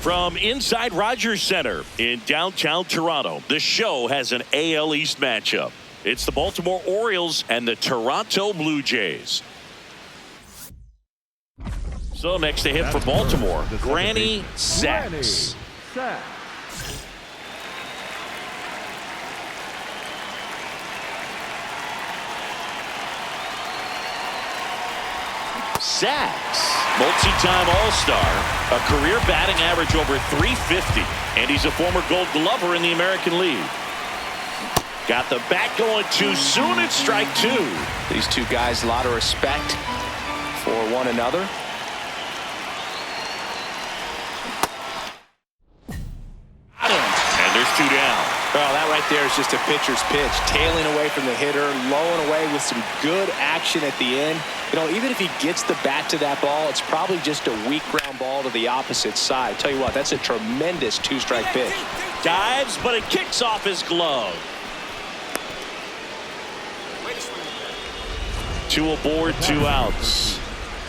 From inside Rogers Center in downtown Toronto, the show has an AL East matchup. It's the Baltimore Orioles and the Toronto Blue Jays. So next to hit for Baltimore, Granny Sacks. Sacks, multi-time All-Star, a career batting average over 350, and he's a former Gold Glover in the American League. Got the bat going too soon at strike two. These two guys, a lot of respect for one another. And there's two down. Well, that right there is just a pitcher's pitch, tailing away from the hitter, lowing away with some good action at the end. You know, even if he gets the bat to that ball, it's probably just a weak ground ball to the opposite side. Tell you what, that's a tremendous two-strike pitch. Dives, but it kicks off his glove. Two aboard, two outs.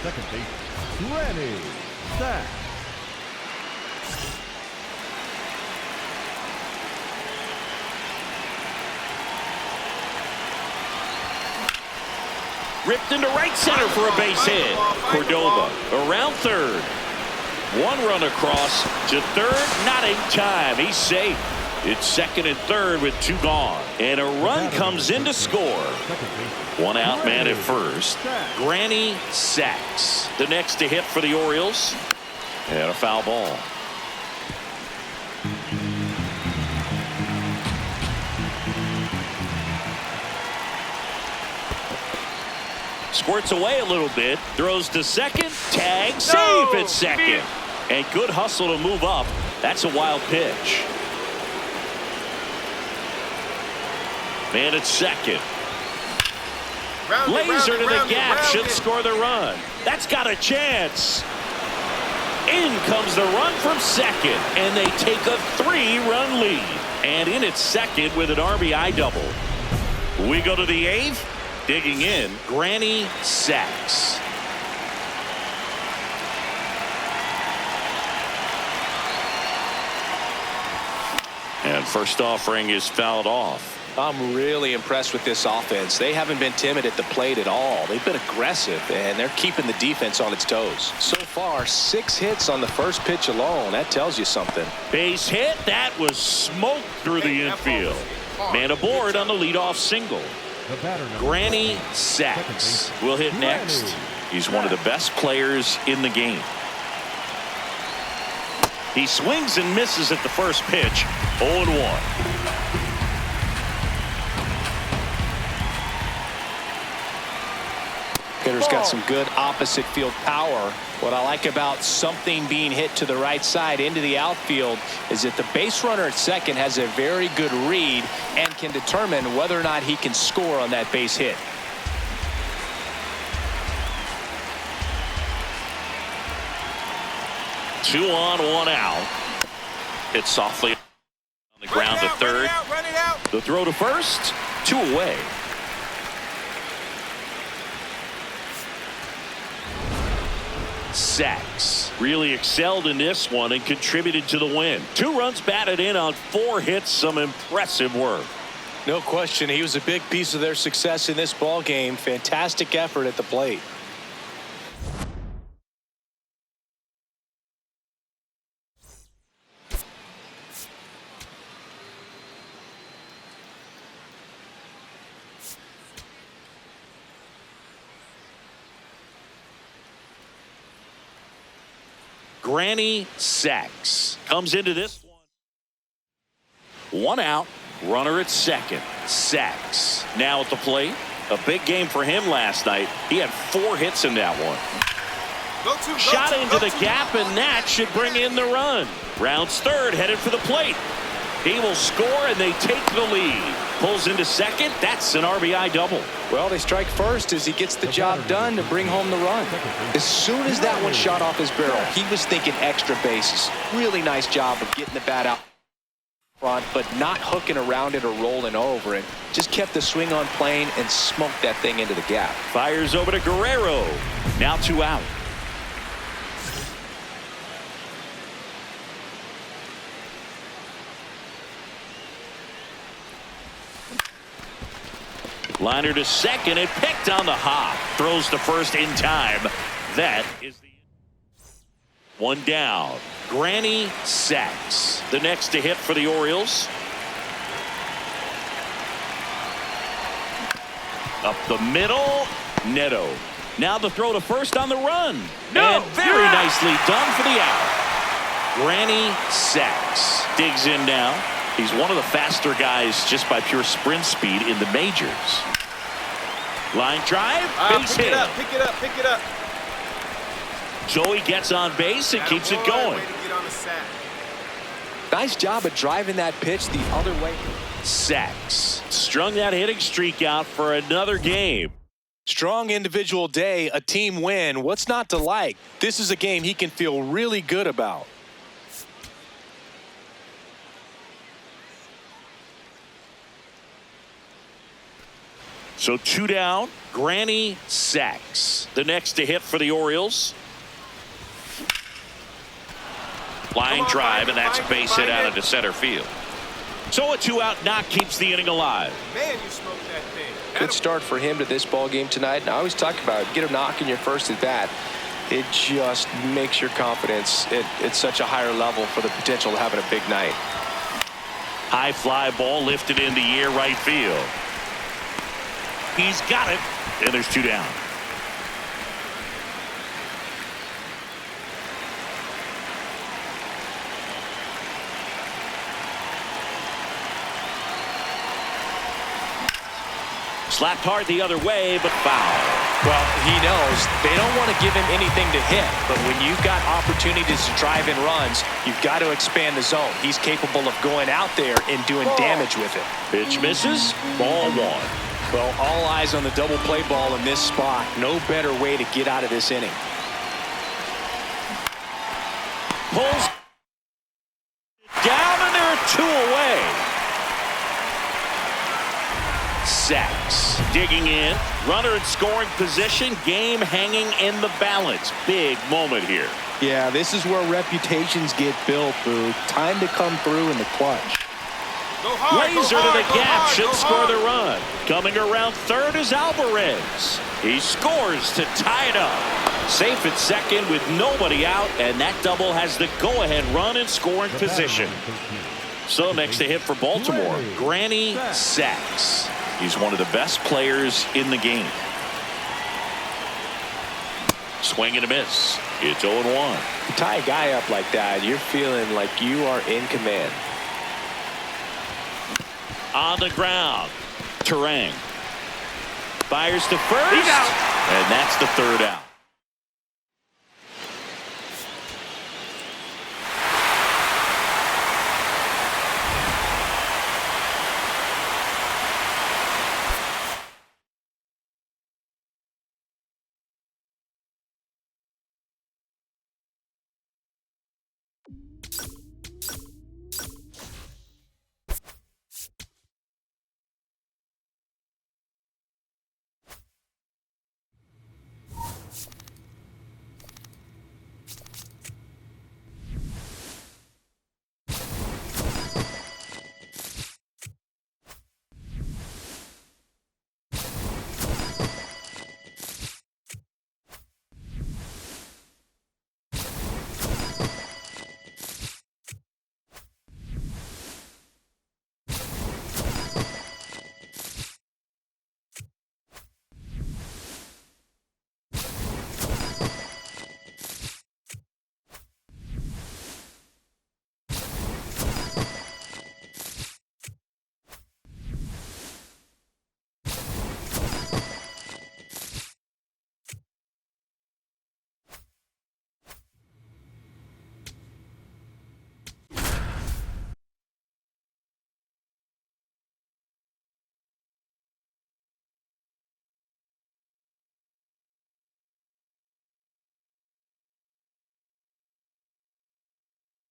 Second base, Granny Sacks. Ripped into right center for a base hit. Cordova around third. One run across to third, not in time. He's safe. It's second and third with two gone. And a run comes in to score. One out man at first. Granny Sacks. The next to hit for the Orioles. And a foul ball. Squirts away a little bit. Throws to second. Tag. Safe at second. And good hustle to move up. That's a wild pitch. Man at second. Laser to the gap. Should score the run. That's got a chance. In comes the run from second. And they take a 3-run lead. And in at second with an RBI double. We go to the eighth. Digging in, Granny Sacks. And first offering is fouled off. I'm really impressed with this offense. They haven't been timid at the plate at all. They've been aggressive, and they're keeping the defense on its toes. So far, 6 hits on the first pitch alone. That tells you something. Base hit. That was smoked through the infield. Man aboard on the leadoff single. Granny Sacks will hit next. He's one of the best players in the game. He swings and misses at the first pitch. 0-1. Hitter's got some good opposite field power. What I like about something being hit to the right side into the outfield is that the base runner at second has a very good read and can determine whether or not he can score on that base hit. Two on, one out. Hit softly on the ground to third. The throw to first. 2 away. Sacks really excelled in this one and contributed to the win. 2 runs batted in on 4 hits. Some impressive work. No question, he was a big piece of their success in this ball game. Fantastic effort at the plate. Granny Sacks comes into this one. 1 out. Runner at second. Sacks now at the plate. A big game for him last night. He had 4 hits in that one. Shot into the gap, and that should bring in the run. Rounds third, headed for the plate. He will score, and they take the lead. Pulls into second. That's an RBI double. Well, they strike first as he gets the job done to bring home the run. As soon as that one shot off his barrel, he was thinking extra bases. Really nice job of getting the bat out front, but not hooking around it or rolling over it. Just kept the swing on plane and smoked that thing into the gap. Fires over to Guerrero. Now 2 out. Liner to second and picked on the hop. Throws to first in time. That is the one down. Granny Sacks, the next to hit for the Orioles. Up the middle, Neto. Now the throw to first on the run. No, and very nicely done for the out. Granny Sacks digs in now. He's one of the faster guys just by pure sprint speed in the majors. Line drive, base hit. Pick it up. Joey gets on base and keeps it going. Nice job of driving that pitch the other way. Sacks strung that hitting streak out for another game. Strong individual day, a team win. What's not to like? This is a game he can feel really good about. So 2 down. Granny Sacks, the next to hit for the Orioles. Line drive, and that's a base hit out into center field. So a 2-out knock keeps the inning alive. Man, you smoked that thing. Good start for him to this ball game tonight. And I always talk about get a knock in your first at bat. It just makes your confidence at such a higher level for the potential of having a big night. High fly ball lifted in the air right field. He's got it, and there's 2 down. Slapped hard the other way, but foul. Well, he knows they don't want to give him anything to hit, but when you've got opportunities to drive in runs, you've got to expand the zone. He's capable of going out there and doing damage with it. Pitch misses, ball 1. Well, all eyes on the double play ball in this spot. No better way to get out of this inning. Pulls down, and there are 2 away. Sacks digging in. Runner in scoring position. Game hanging in the balance. Big moment here. Yeah, this is where reputations get built, Boo. Time to come through in the clutch. Laser to the gap, should score the run. Coming around third is Alvarez. He scores to tie it up. Safe at second with nobody out, and that double has the go-ahead run in scoring position. So next to hit for Baltimore, Granny Sacks. He's one of the best players in the game. Swing and a miss. It's 0-1. You tie a guy up like that, you're feeling like you are in command. On the ground, Terang fires to first. He's out. And that's the 3rd out.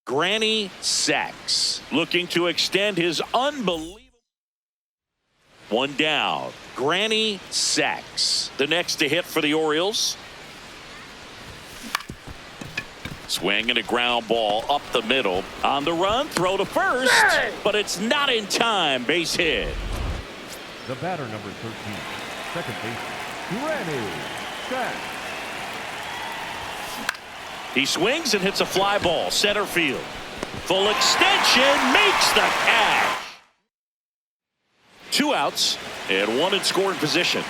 Granny Sacks looking to extend his unbelievable. 1 down. Granny Sacks, the next to hit for the Orioles. Swing and a ground ball up the middle. On the run, throw to first, but it's not in time. Base hit. The batter, number 13, second baseman, Granny Sack. He swings and hits a fly ball, center field. Full extension, makes the catch. 2 outs and 1 in scoring position.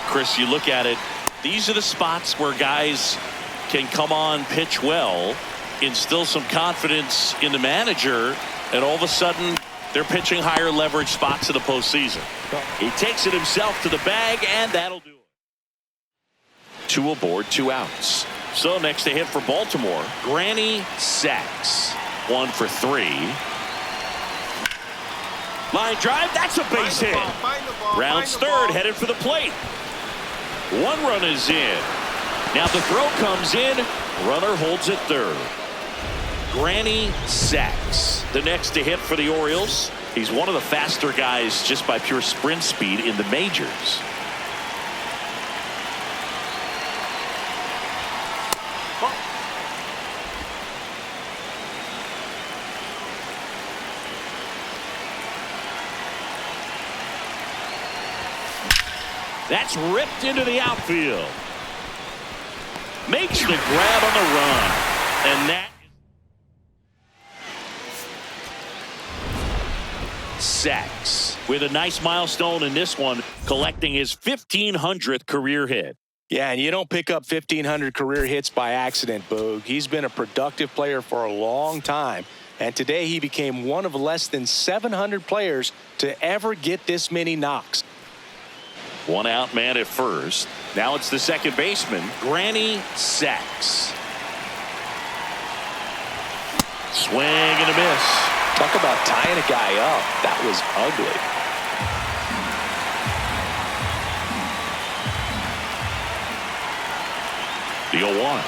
Chris, you look at it, these are the spots where guys can come on, pitch well, instill some confidence in the manager, and all of a sudden they're pitching higher leverage spots in the postseason. He takes it himself to the bag, and that'll do it. 2 aboard, 2 outs. So next to hit for Baltimore, Granny Sacks. 1 for 3. Line drive, that's a base hit. Rounds third, headed for the plate. 1 run is in. Now the throw comes in. Runner holds it third. Granny Sacks, the next to hit for the Orioles. He's one of the faster guys just by pure sprint speed in the majors. That's ripped into the outfield. Makes the grab on the run. And that Sacks with a nice milestone in this one, collecting his 1,500th career hit. Yeah, and you don't pick up 1,500 career hits by accident, Boog. He's been a productive player for a long time. And today he became one of less than 700 players to ever get this many knocks. 1 out man at first. Now it's the second baseman, Granny Sacks. Swing and a miss. Talk about tying a guy up. That was ugly. The 0-1.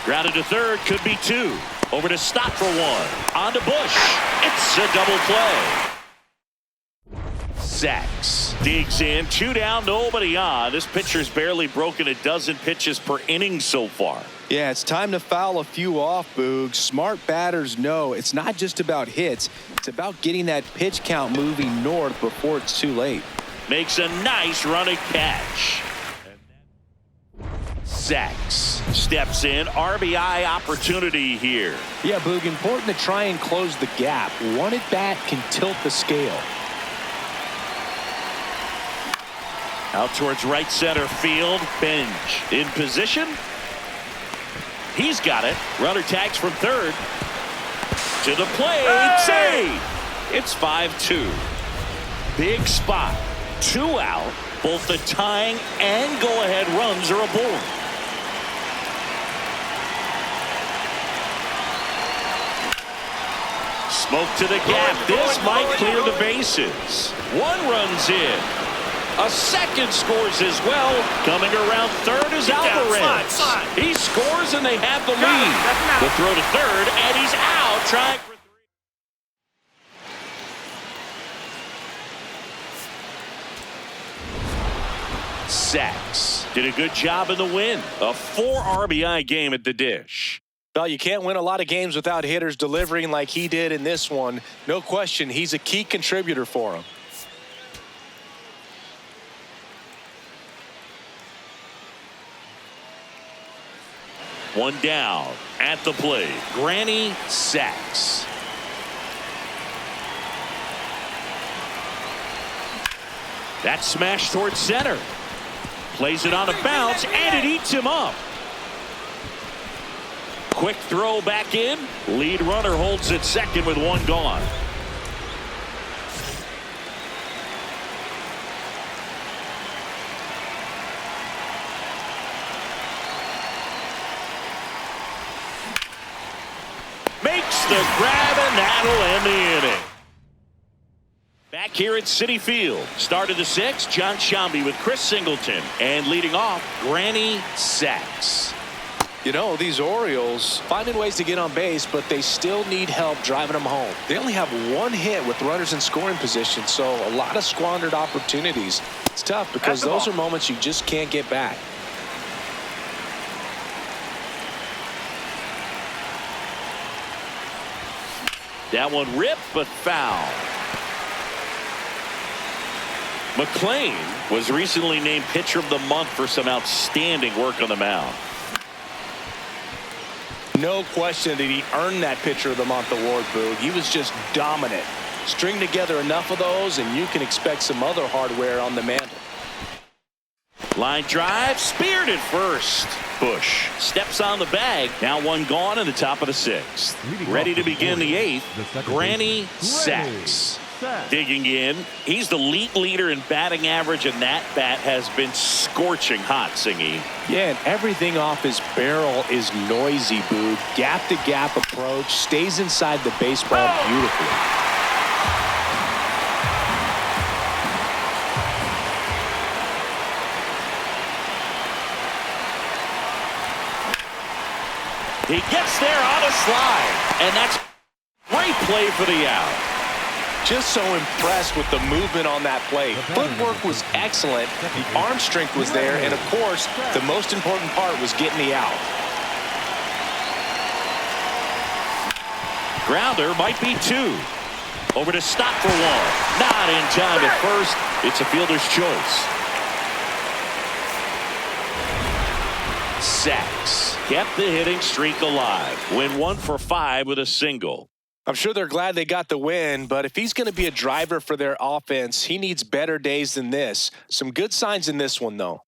Grounded to third, could be 2. Over to Stott for 1. On to Bush. It's a double play. Sacks digs in, 2 down, nobody on. This pitcher's barely broken a dozen pitches per inning so far. Yeah, it's time to foul a few off, Boog. Smart batters know it's not just about hits. It's about getting that pitch count moving north before it's too late. Makes a nice running catch. Sacks steps in, RBI opportunity here. Yeah, Boog, important to try and close the gap. 1 at bat can tilt the scale. Out towards right center field. Bench in position. He's got it. Runner tags from third. To the plate. Save. It's 5-2. Big spot. 2 out. Both the tying and go-ahead runs are aboard. Smoke to the gap. This might clear the bases. 1 runs in. A second scores as well. Coming around third is Alvarez. He scores and they have the lead. The throw to third and he's out trying for 3. Sacks did a good job in the win. A 4 RBI game at the dish. Well, you can't win a lot of games without hitters delivering like he did in this one. No question, he's a key contributor for him. One down at the plate. Granny Sacks. That smash towards center. Plays it on a bounce and it eats him up. Quick throw back in. Lead runner holds it second with 1 gone. Makes the grab and that'll end the inning. Back here at Citi Field. Start of the 6th, John Sciambi with Chris Singleton. And leading off, Granny Sacks. You know, these Orioles finding ways to get on base, but they still need help driving them home. They only have 1 hit with runners in scoring position, so a lot of squandered opportunities. It's tough because those are moments you just can't get back. That one ripped, but foul. McClain was recently named Pitcher of the Month for some outstanding work on the mound. No question that he earned that Pitcher of the Month award, Boog. He was just dominant. String together enough of those, and you can expect some other hardware on the mantle. Line drive, speared at first. Bush steps on the bag. Now one gone in the top of the 6th. Ready to begin the 8th. Granny Sacks digging in. He's the league leader in batting average, and that bat has been scorching hot, Singy. Yeah, and everything off his barrel is noisy, Boog. Gap-to-gap approach, stays inside the baseball beautifully. He gets there on a slide, and that's great play for the out. Just so impressed with the movement on that play. Footwork was excellent, the arm strength was there, and of course, the most important part was getting the out. Grounder might be 2. Over to stop for 1. Not in time at first. It's a fielder's choice. Sacks kept the hitting streak alive. Win 1 for 5 with a single. I'm sure they're glad they got the win, but if he's going to be a driver for their offense, he needs better days than this. Some good signs in this one, though.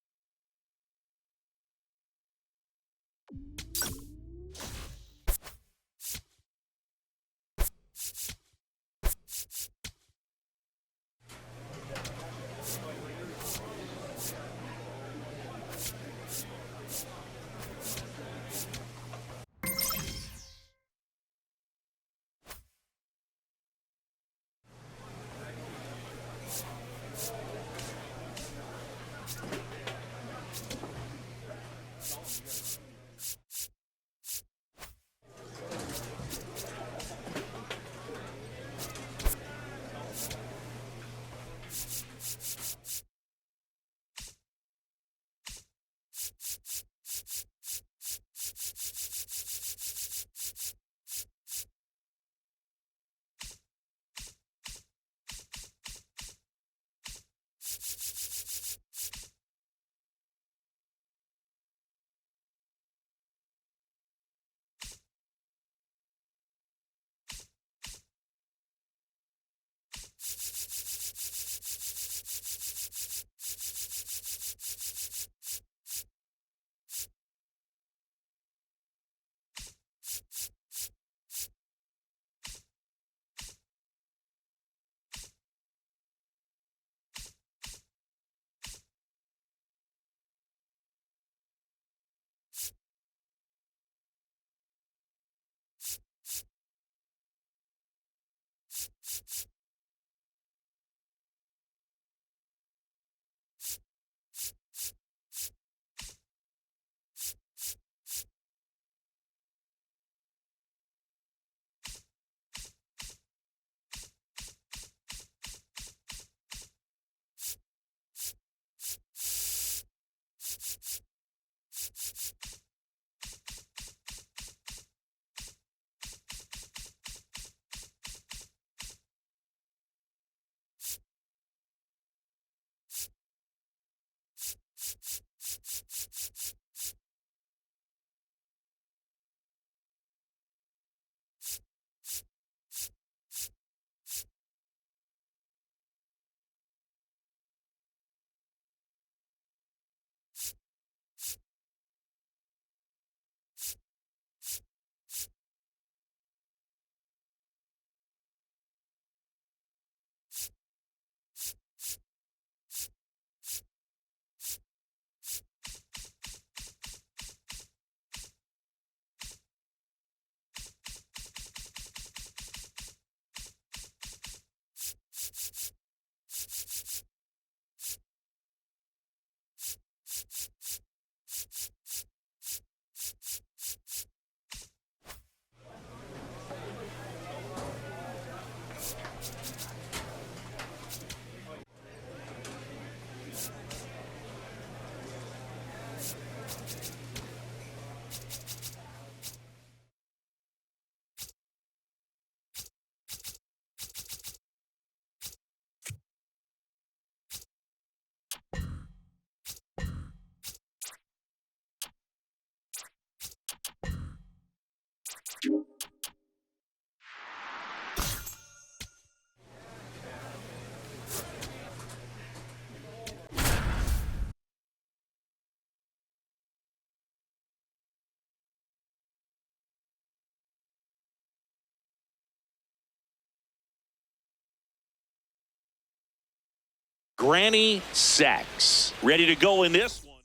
Granny Sacks. Ready to go in this one.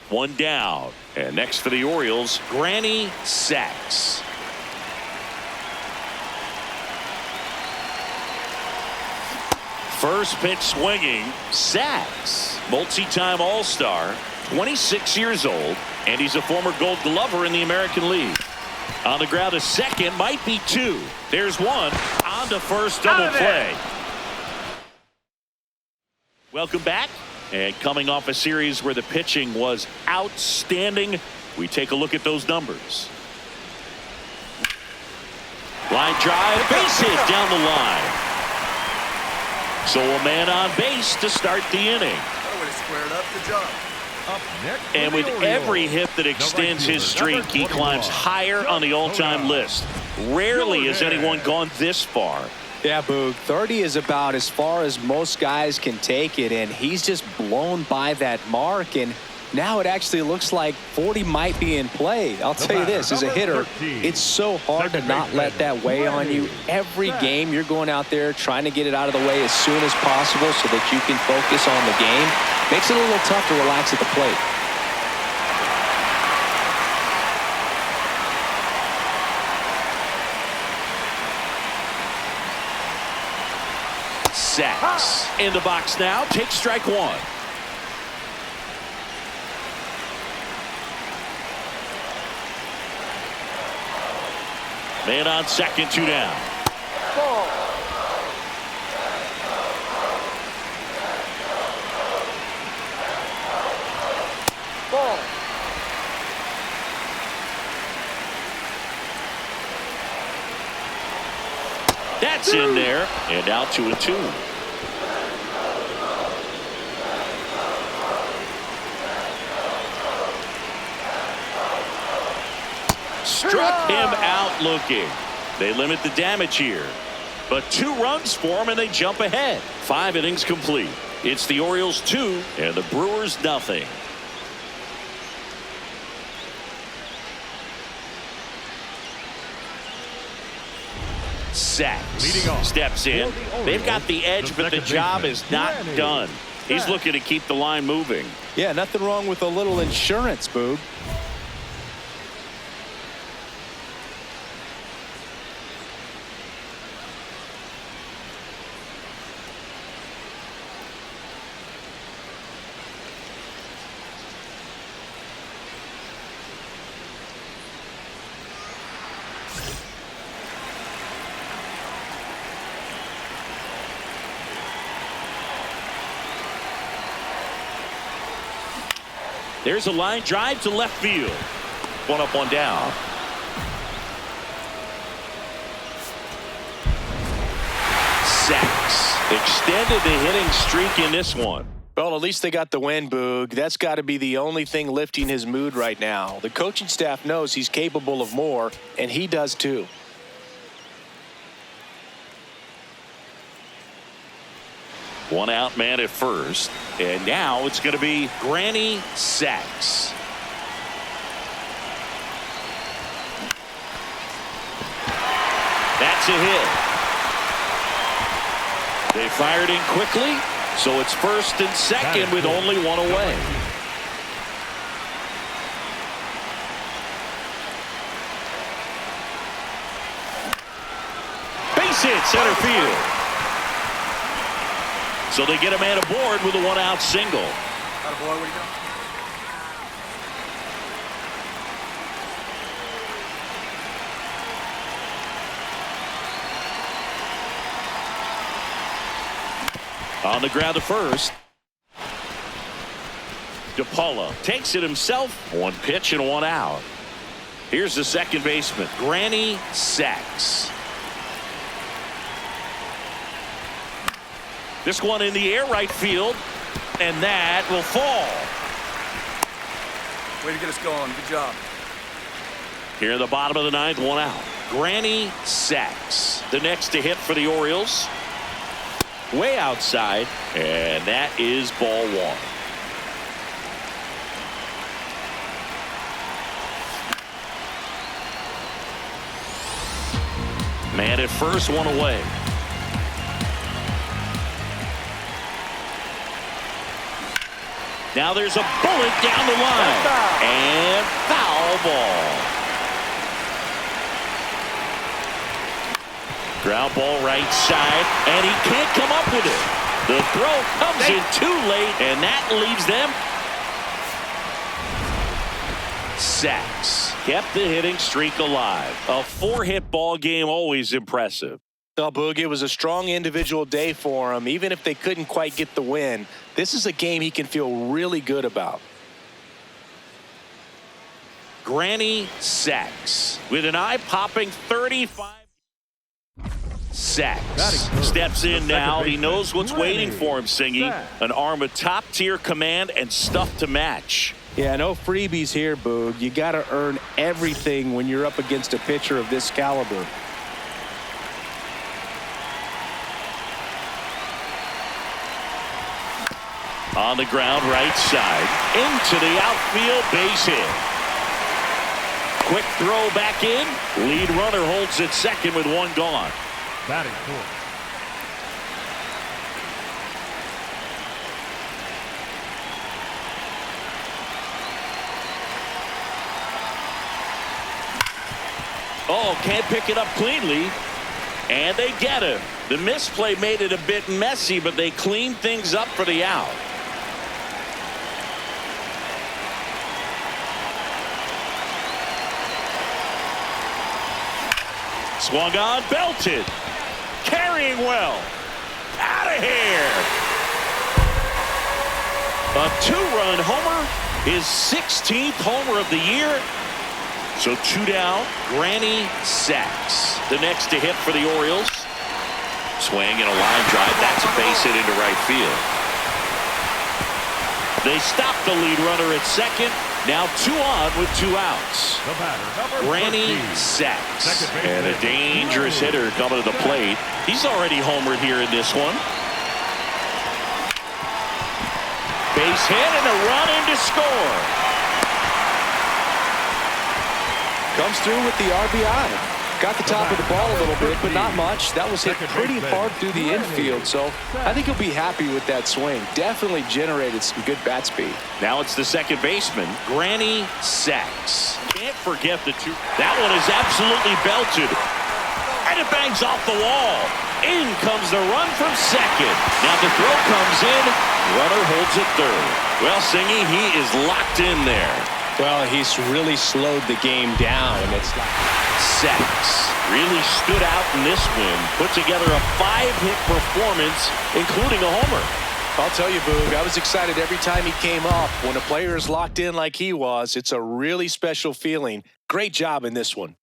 One down. And next for the Orioles, Granny Sacks. First pitch swinging. Sacks, multi-time All-Star, 26 years old, and he's a former Gold Glover in the American League. On the ground, a second, might be two. There's one. On to first, double play. Welcome back. And coming off a series where the pitching was outstanding, we take a look at those numbers. Line drive, base hit down the line. So a man on base to start the inning. Squared up. Good job. And with every hit that extends his streak, he climbs higher on the all-time list. Rarely has anyone gone this far. Yeah, Boog, 30 is about as far as most guys can take it, and he's just blown by that mark, and now it actually looks like 40 might be in play. I'll tell you this, as a hitter, it's so hard to not let that weigh on you. Every game you're going out there trying to get it out of the way as soon as possible so that you can focus on the game. Makes it a little tough to relax at the plate. Sacks in the box now. Take strike one. Man on second, two down. Ball. Ball. That's in there, and out 2-2. Struck him out looking. They limit the damage here, but 2 runs for him and they jump ahead. 5 innings complete. It's the Orioles 2 and the Brewers nothing. Sacks steps in. They've got the edge, but the job is not done. He's looking to keep the line moving. Yeah, nothing wrong with a little insurance, Boog. There's a line drive to left field. One up, one down. Sacks extended the hitting streak in this one. Well, at least they got the win, Boog. That's got to be the only thing lifting his mood right now. The coaching staff knows he's capable of more, and he does too. One out man at first, and now it's going to be Granny Sacks. That's a hit. They fired in quickly, so it's first and second with only one away. Base hit center field. So they get a man aboard with a one-out single. Attaboy, where you go? On the ground to first. DePaula takes it himself. One pitch and one out. Here's the second baseman, Granny Sacks. This one in the air right field, and that will fall. Way to get us going. Good job. Here in the bottom of the ninth, one out. Granny Sacks, the next to hit for the Orioles. Way outside, and that is ball one. Man at first, one away. Now there's a bullet down the line. And foul ball. Ground ball right side, and he can't come up with it. The throw comes in too late, and that leaves them. Sacks kept the hitting streak alive. A 4-hit ball game, always impressive. Oh, Boog, it was a strong individual day for him. Even if they couldn't quite get the win, this is a game he can feel really good about. Granny Sacks with an eye-popping 35 sacks. Steps in now. He knows what's waiting for him, Singy. An arm of top-tier command and stuff to match. Yeah, no freebies here, Boog. You got to earn everything when you're up against a pitcher of this caliber. On the ground, right side. Into the outfield, base hit. Quick throw back in. Lead runner holds at second with one gone. Batting fourth. Oh, can't pick it up cleanly. And they get him. The misplay made it a bit messy, but they cleaned things up for the out. Swung on, belted. Carrying well. Out of here. A 2-run homer. His 16th homer of the year. So 2 down. Granny Sacks, the next to hit for the Orioles. Swing and a line drive. That's a base hit into right field. They stop the lead runner at second. Now 2 on with 2 outs. The batter, Granny Sacks. And a dangerous hitter coming to the plate. He's already homered here in this one. Base hit and a run in to score. Comes through with the RBI. Got the top of the ball a little bit, but not much. That was hit pretty hard through the infield, so I think he'll be happy with that swing. Definitely generated some good bat speed. Now it's the second baseman, Granny Sacks. Can't forget the 2. That one is absolutely belted. And it bangs off the wall. In comes the run from second. Now the throw comes in. Runner holds at third. Well, Singy, he is locked in there. Well, he's really slowed the game down, and it's like Sacks really stood out in this win. Put together a 5-hit performance, including a homer. I'll tell you, Boog, I was excited every time he came up. When a player is locked in like he was, it's a really special feeling. Great job in this one.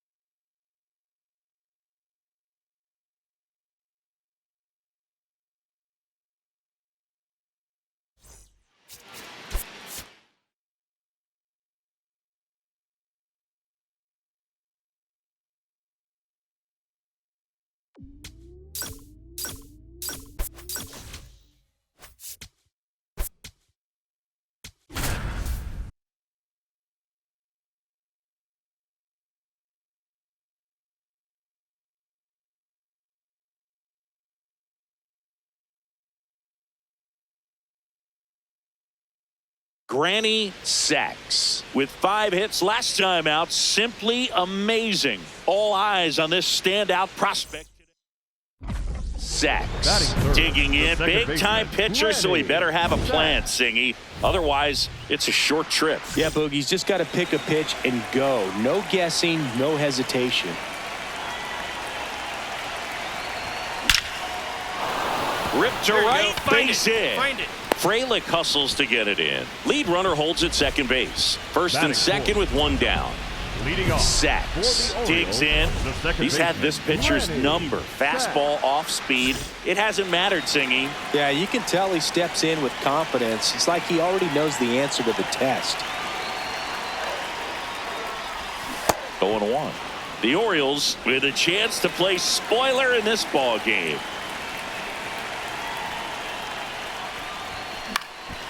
Granny Sacks with 5 hits last time out. Simply amazing. All eyes on this standout prospect. Sacks digging in. Big-time pitcher, so he better have a plan, Singy. Otherwise, it's a short trip. Yeah, Boogie's just got to pick a pitch and go. No guessing, no hesitation. Ripped to right, base hit. Find it. Fralick hustles to get it in. Lead runner holds at second base. First and second with 1 down. Leading off. Sacks digs in. He's had this pitcher's number. Fastball off speed. It hasn't mattered, Singy. Yeah, you can tell he steps in with confidence. It's like he already knows the answer to the test. 0-1. The Orioles with a chance to play spoiler in this ball game.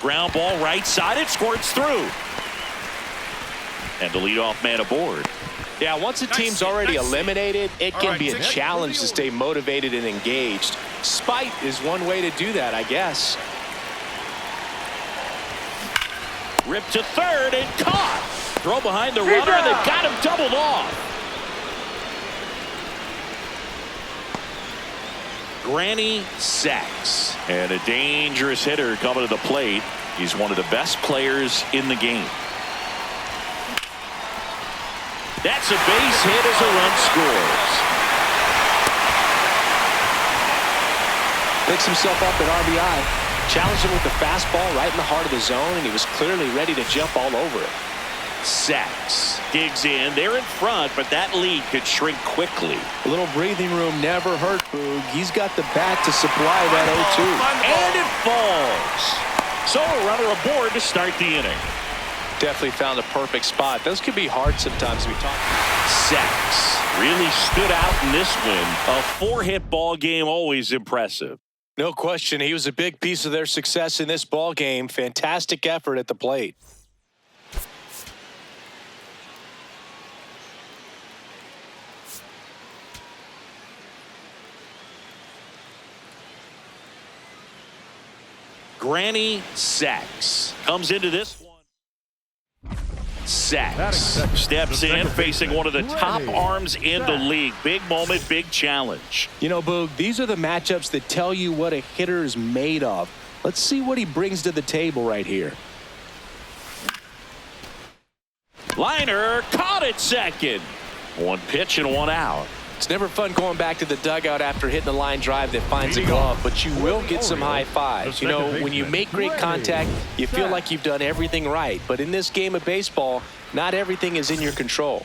Ground ball right side. It squirts through. And the leadoff man aboard. Yeah, once a team's already eliminated, it can be a challenge to stay motivated and engaged. Spite is one way to do that, I guess. Ripped to third and caught. Throw behind the runner, and they've got him doubled off. Granny sacks. And a dangerous hitter coming to the plate. He's one of the best players in the game. That's a base hit as a run scores. Picks himself up at RBI. Challenged him with the fastball right in the heart of the zone, and he was clearly ready to jump all over it. Sacks. Digs in. They're in front, but that lead could shrink quickly. A little breathing room never hurt Boog. He's got the bat to supply that 0-2. And it falls. So a runner aboard to start the inning. Definitely found a perfect spot. Those could be hard sometimes. We talk. Sacks. Really stood out in this win. A 4-hit ball game, always impressive. No question, he was a big piece of their success in this ball game. Fantastic effort at the plate. Granny sacks. Comes into this one. Sacks. Steps in, facing one of the top arms in the league. Big moment, big challenge. You know, Boog, these are the matchups that tell you what a hitter is made of. Let's see what he brings to the table right here. Liner caught at second. One pitch and one out. It's never fun going back to the dugout after hitting a line drive that finds a glove, but you will get some high fives. You know, when you make great contact, you feel like you've done everything right. But in this game of baseball, not everything is in your control.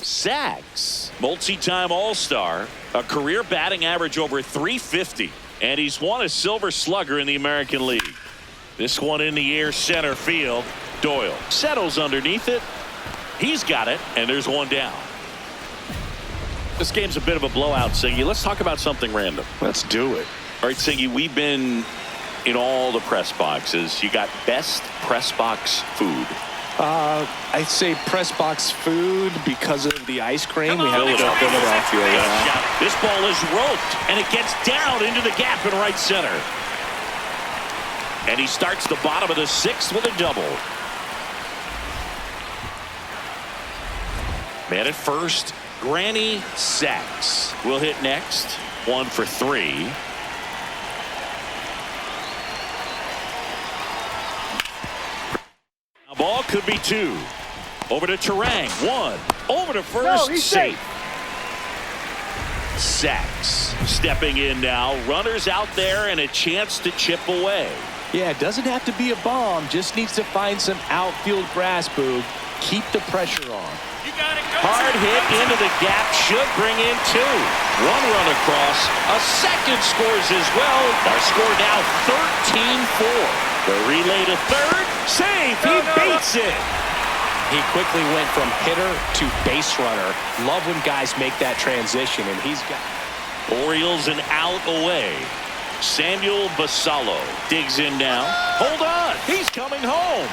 Sacks. Multi-time All-Star. A career batting average over 350. And he's won a Silver Slugger in the American League. This one in the air, center field. Doyle settles underneath it. He's got it, and there's one down. This game's a bit of a blowout, Singy. Let's talk about something random. Let's do it. All right, Singy, we've been in all the press boxes. You got best press box food. I'd say press box food because of the ice cream. We have Philadelphia. Yeah. This ball is roped, and it gets down into the gap in right center. And he starts the bottom of the 6th with a double. Man at first, Granny sacks. Will hit next. 1 for 3. Now ball could be 2. Over to Terang. 1. Over to first. No, he's safe. Sacks. Stepping in now. Runners out there and a chance to chip away. Yeah, it doesn't have to be a bomb. Just needs to find some outfield grass, Boog. Keep the pressure on. Hard hit into the gap. Should bring in 2. One run across. A second scores as well. Our score now 13-4. The relay to third. Save. He beats it. He quickly went from hitter to base runner. Love when guys make that transition, and he's got. Orioles an out away. Samuel Basallo digs in now. Hold on. He's coming home.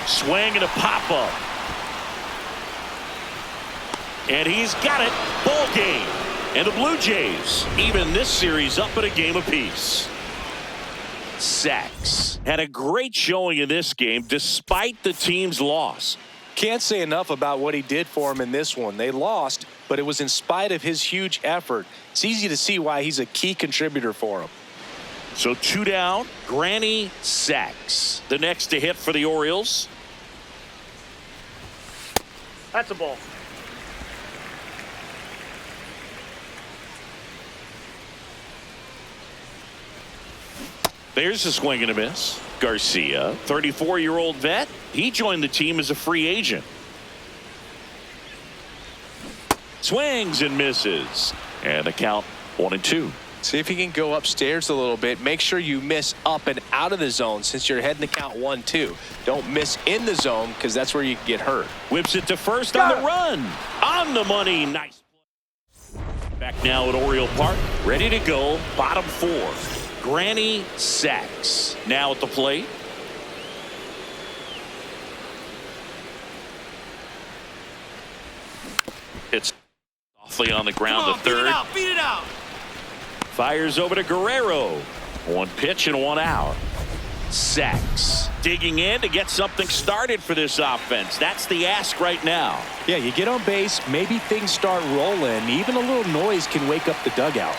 Swing and a pop-up. And he's got it. Ball game. And the Blue Jays even this series up at a game apiece. Sacks had a great showing in this game despite the team's loss. Can't say enough about what he did for him in this one. They lost, but it was in spite of his huge effort. It's easy to see why he's a key contributor for him. So 2 down. Granny sacks. The next to hit for the Orioles. That's a ball. There's a swing and a miss. Garcia, 34-year-old vet. He joined the team as a free agent. Swings and misses. And the count 1-2. See if you can go upstairs a little bit. Make sure you miss up and out of the zone since you're heading to count 1-2. Don't miss in the zone because that's where you can get hurt. Whips it to first on the run. On the money. Nice. Back now at Oriole Park. Ready to go. Bottom 4. Granny sacks. Now at the plate. It's On the ground Come on, to third. beat it out. Fires over to Guerrero. One pitch and one out. Sacks digging in to get something started for this offense. That's the ask right now. Yeah, you get on base, maybe things start rolling. Even a little noise can wake up the dugout.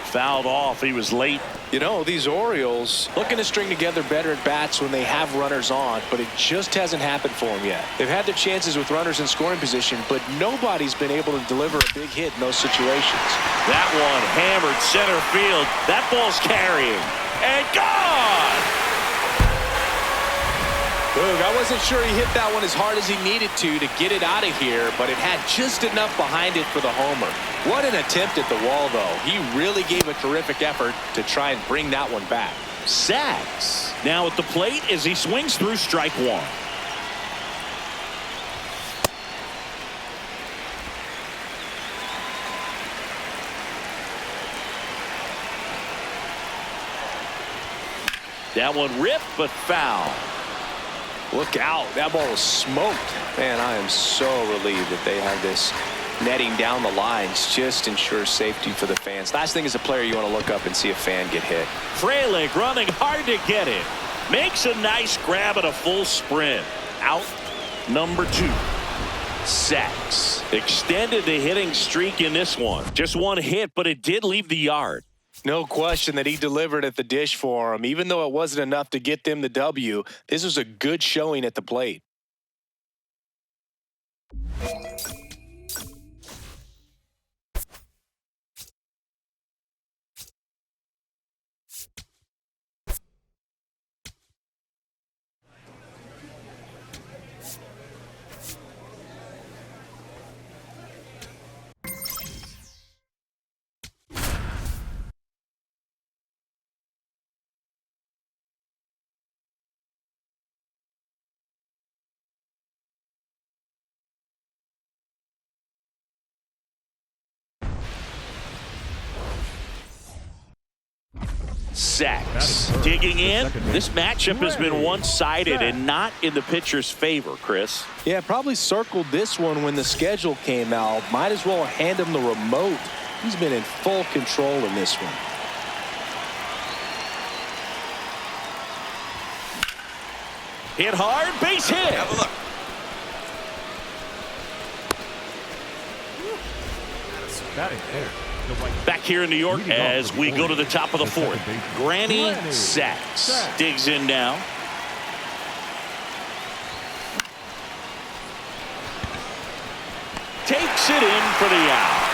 Fouled off. He was late. You know, these Orioles looking to string together better at bats when they have runners on, but it just hasn't happened for them yet. They've had their chances with runners in scoring position, but nobody's been able to deliver a big hit in those situations. That one hammered center field. That ball's carrying. And gone! Look, I wasn't sure he hit that one as hard as he needed to get it out of here, but it had just enough behind it for the homer. What an attempt at the wall, though. He really gave a terrific effort to try and bring that one back. Sacks now at the plate as he swings through strike one. That one ripped but foul. Look out. That ball was smoked. Man, I am so relieved that they have this netting down the lines. Just ensures safety for the fans. Last thing as a player, you want to look up and see a fan get hit. Frelick running hard to get it. Makes a nice grab at a full sprint. Out number 2. Sacks extended the hitting streak in this one. Just one hit, but it did leave the yard. No question that he delivered at the dish for him. Even though it wasn't enough to get them the W, this was a good showing at the plate. Sacks digging in. This matchup has been one-sided and not in the pitcher's favor, Chris. Yeah, probably circled this one when the schedule came out. Might as well hand him the remote. He's been in full control in this one. Hit hard, base hit. Have a look. Batting there. Back here in New York as we go to the top of the 4th. Granny Sacks digs in now. Takes it in for the out.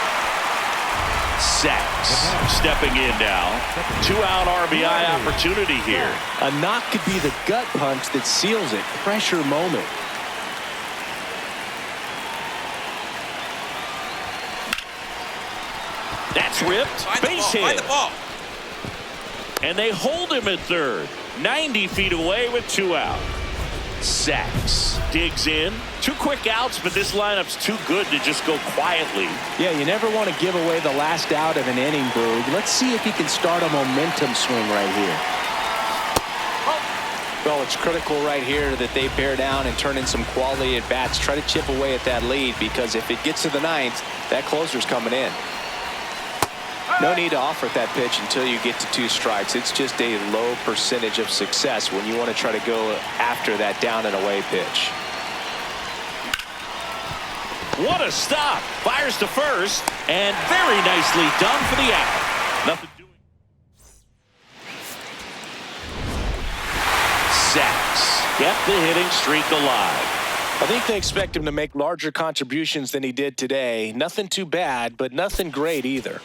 Sacks stepping in now. 2-out RBI opportunity here. A knock could be the gut punch that seals it. Pressure moment. That's ripped. Base hit. Find the ball. And they hold him at third. 90 feet away with 2 out. Sacks digs in. 2 quick outs, but this lineup's too good to just go quietly. Yeah, you never want to give away the last out of an inning, Boog. Let's see if he can start a momentum swing right here. Well, it's critical right here that they bear down and turn in some quality at bats. Try to chip away at that lead, because if it gets to the 9th, that closer's coming in. No need to offer that pitch until you get to 2 strikes. It's just a low percentage of success when you want to try to go after that down and away pitch. What a stop. Fires to first, and very nicely done for the out. Nothing doing. Sacks kept the hitting streak alive. I think they expect him to make larger contributions than he did today. Nothing too bad, but nothing great either.